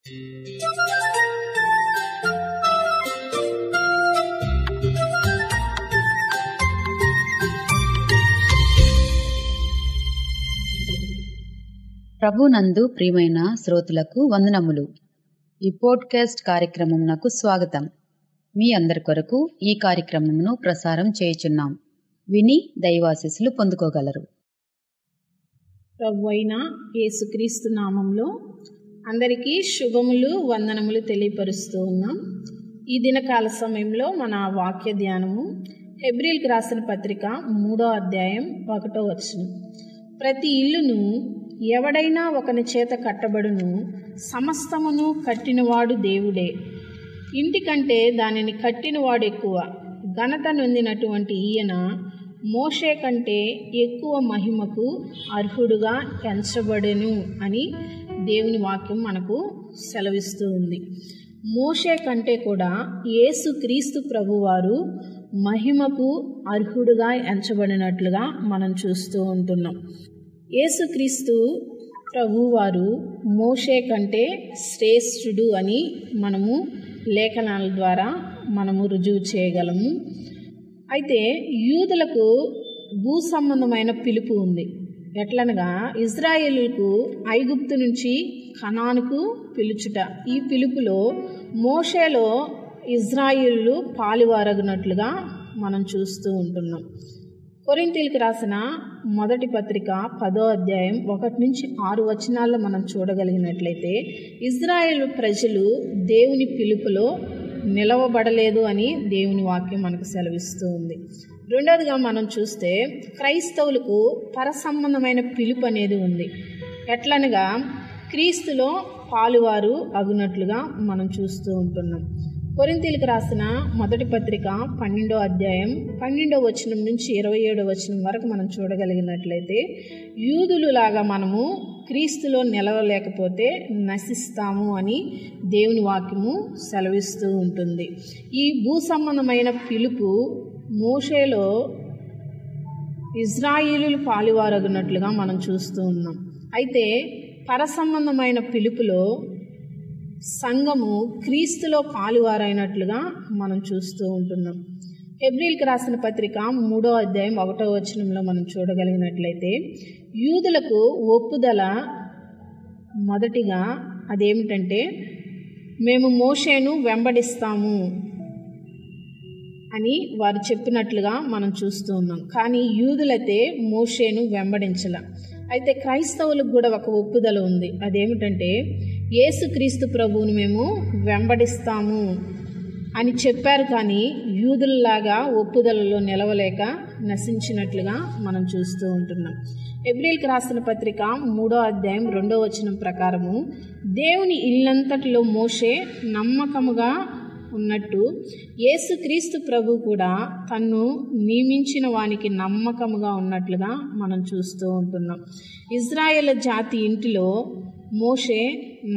ప్రభునందు ప్రియమైన శ్రోతలకు వందనములు. ఈ పోడ్కాస్ట్ కార్యక్రమమునకు స్వాగతం. మీ అందరి కొరకు ఈ కార్యక్రమమును ప్రసారం చేయుచున్నాం. విని దైవాశీస్సులు పొందుకోగలరు. ప్రభు అయిన యేసుక్రీస్తు నామంలో అందరికీ శుభములు, వందనములు తెలియపరుస్తూ ఉన్నాం. ఈ దినకాల సమయంలో మన వాక్య ధ్యానము హెబ్రీయులకు రాసిన పత్రిక 3వ అధ్యాయం 1వ వచనం. ప్రతి ఇల్లును ఎవడైనా ఒకని చేత కట్టబడును, సమస్తమును కట్టినవాడు దేవుడే. ఇంటి కంటే దానిని కట్టినవాడు ఎక్కువ. ఘనత నొందినటువంటి ఈయన మోషే కంటే ఎక్కువ మహిమకు అర్హుడుగా ఎంచబడెను అని దేవుని వాక్యం మనకు సెలవిస్తూ ఉంది. మోషే కంటే కూడా యేసుక్రీస్తు ప్రభువారు మహిమకు అర్హుడుగా ఎంచబడినట్లుగా మనం చూస్తూ ఉంటున్నాం. యేసుక్రీస్తు ప్రభువారు మోషే కంటే శ్రేష్ఠుడు అని మనము లేఖనాల ద్వారా మనము రుజువు చేయగలము. అయితే యూదులకు భూ సంబంధమైన పిలుపు ఉంది. ఎట్లనగా ఇజ్రాయేలుకు ఐగుప్తు నుంచి కనానుకు పిలుచుట. ఈ పిలుపులో మోషేలో ఇజ్రాయేలు పాలువారగినట్లుగా మనం చూస్తూ ఉంటున్నాం. కొరింథీయులకు రాసిన మొదటి పత్రిక 10వ అధ్యాయం 1 నుంచి 6 వచనాల్లో మనం చూడగలిగినట్లయితే ఇజ్రాయేలు ప్రజలు దేవుని పిలుపులో నిలవబడలేదు అని దేవుని వాక్యం మనకు సెలవిస్తూ ఉంది. రెండవదిగా మనం చూస్తే క్రైస్తవులకు పరసంబంధమైన పిలుపు అనేది ఉంది. ఎట్లనగా క్రీస్తులో పాలువారు అగునట్లుగా మనం చూస్తూ ఉంటున్నాం. కొరింథీయులకు రాసిన మొదటి పత్రిక 12వ అధ్యాయం 12వ వచనం నుంచి 27వ వచనం వరకు మనం చూడగలిగినట్లయితే యూదులు లాగా మనము క్రీస్తులో నిలవలేకపోతే నశిస్తాము అని దేవుని వాక్యము సెలవిస్తూ ఉంటుంది. ఈ భూ సంబంధమైన పిలుపు మోషేలో ఇజ్రాయేలు పాలువారగినట్లుగా మనం చూస్తూ ఉన్నాం. అయితే పరసంబంధమైన పిలుపులో సంఘము క్రీస్తులో పాలువారైనట్లుగా మనం చూస్తూ ఉంటున్నాం. హెబ్రీయులకు రాసిన పత్రిక 3వ అధ్యాయం 1వ వచనంలో మనం చూడగలిగినట్లయితే యూదులకు ఒప్పుదల మొదటిగా అదేమిటంటే మేము మోషేను వెంబడిస్తాము అని వారు చెప్పినట్లుగా మనం చూస్తూ ఉన్నాం. కానీ యూదులైతే మోషేను వెంబడించల. అయితే క్రైస్తవులకు కూడా ఒక ఒప్పుదల ఉంది. అదేమిటంటే యేసుక్రీస్తు ప్రభువును మేము వెంబడిస్తాము అని చెప్పారు. కానీ యూదులలాగా ఒప్పుదలలో నిలవలేక నశించినట్లుగా మనం చూస్తూ ఉంటున్నాం. హెబ్రీయులకు రాసిన పత్రిక 3వ అధ్యాయం 2వ వచనం ప్రకారము దేవుని ఇల్లంతటిలో మోషే నమ్మకముగా ఉన్నట్టు యేసుక్రీస్తు ప్రభు కూడా తన్ను నియమించిన వానికి నమ్మకముగా ఉన్నట్లుగా మనం చూస్తూ ఉంటున్నాం. ఇజ్రాయేల్ జాతి ఇంటిలో మోషే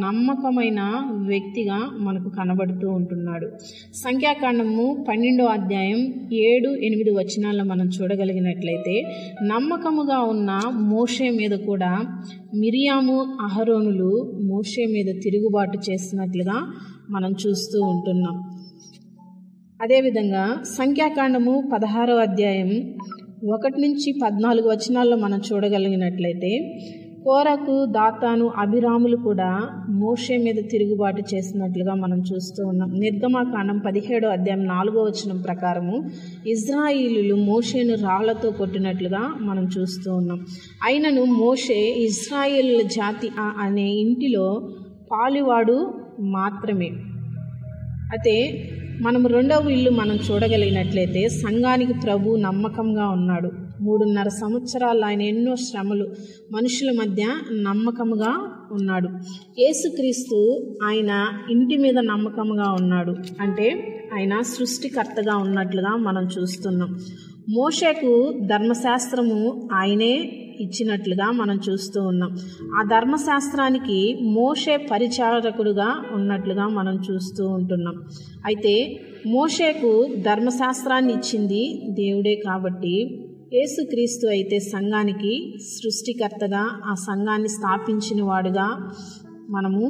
నమ్మకమైన వ్యక్తిగా మనకు కనబడుతూ ఉంటున్నాడు. సంఖ్యాకాండము 12వ అధ్యాయం 7-8 వచనాల్లో మనం చూడగలిగినట్లయితే నమ్మకముగా ఉన్న మోషే మీద కూడా మిరియాము, అహరోనులు మోషే మీద తిరుగుబాటు చేసినట్లుగా మనం చూస్తూ ఉంటున్నాం. అదేవిధంగా సంఖ్యాకాండము 16వ అధ్యాయం 1 నుంచి 14 వచనాల్లో మనం చూడగలిగినట్లయితే కోరకు, దాతాను, అభిరాములు కూడా మోషే మీద తిరుగుబాటు చేసినట్లుగా మనం చూస్తూ ఉన్నాం. నిర్గమకాండం 17వ అధ్యాయం 4వ వచనం ప్రకారము ఇజ్రాయిలీలు మోషేను రాళ్లతో కొట్టినట్లుగా మనం చూస్తూ ఉన్నాం. అయినను మోషే ఇజ్రాయేలు జాతి అనే ఇంటిలో పాలువాడు మాత్రమే. అయితే మనం రెండవ ఇల్లు మనం చూడగలిగినట్లయితే సంఘానికి ప్రభు నమ్మకంగా ఉన్నాడు. 3.5 సంవత్సరాలు ఆయన ఎన్నో శ్రమలు మనుషుల మధ్య నమ్మకముగా ఉన్నాడు. యేసుక్రీస్తు ఆయన ఇంటి మీద నమ్మకముగా ఉన్నాడు. అంటే ఆయన సృష్టికర్తగా ఉన్నట్లుగా మనం చూస్తున్నాం. మోషేకు ధర్మశాస్త్రము ఆయనే ఇచ్చినట్లుగా మనం చూస్తూ ఉన్నాం. ఆ ధర్మశాస్త్రానికి మోషే పరిచారకుడుగా ఉన్నట్లుగా మనం చూస్తూ ఉంటున్నాం. అయితే మోషేకు ధర్మశాస్త్రాన్ని ఇచ్చింది దేవుడే కాబట్టి యేసుక్రీస్తు అయితే సంఘానికి సృష్టికర్తగా, ఆ సంఘాన్ని స్థాపించిన వాడుగా మనము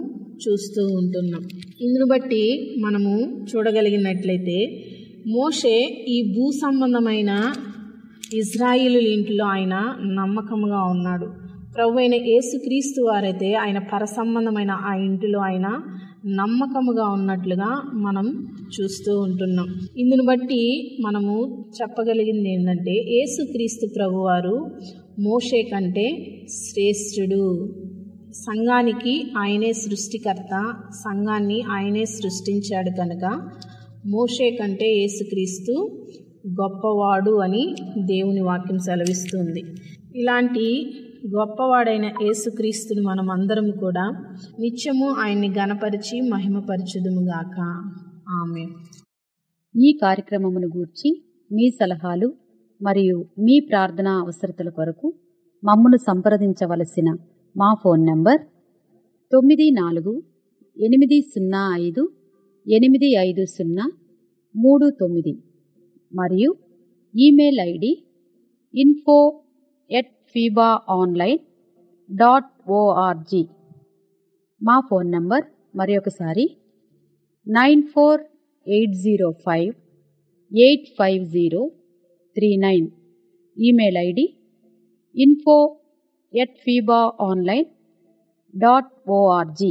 చూస్తూ ఉంటున్నాం. ఇందును బట్టి మనము చూడగలిగినట్లయితే మోషే ఈ భూ సంబంధమైన ఇజ్రాయిలు ఇంటిలో ఆయన నమ్మకంగా ఉన్నాడు. ప్రభు అయిన యేసుక్రీస్తు వారైతే ఆయన పరసంబంధమైన ఆ ఇంటిలో ఆయన నమ్మకముగా ఉన్నట్లుగా మనం చూస్తూ ఉంటున్నాం. ఇందును బట్టి మనము చెప్పగలిగింది ఏంటంటే యేసుక్రీస్తు ప్రభువారు మోషే కంటే శ్రేష్ఠుడు. సంఘానికి ఆయనే సృష్టికర్త, సంఘాన్ని ఆయనే సృష్టించాడు కనుక మోషే కంటే యేసుక్రీస్తు గొప్పవాడు అని దేవుని వాక్యం సెలవిస్తుంది. ఇలాంటి గొప్పవాడైన యేసుక్రీస్తుని మనం అందరం కూడా నిత్యము ఆయన్ని గణపరిచి మహిమపరచుదుముగాక. ఆమేన్. ఈ కార్యక్రమమును గూర్చి మీ సలహాలు మరియు మీ ప్రార్థనా అవసరతల కొరకు మమ్మను సంప్రదించవలసిన మా ఫోన్ నంబర్ 9408508503 మరియు ఈమెయిల్ ఐడి info@fibaonline.org. మా ఫోన్ నంబర్ మరొకసారి 9480585039. Email ID info@fibaonline.org.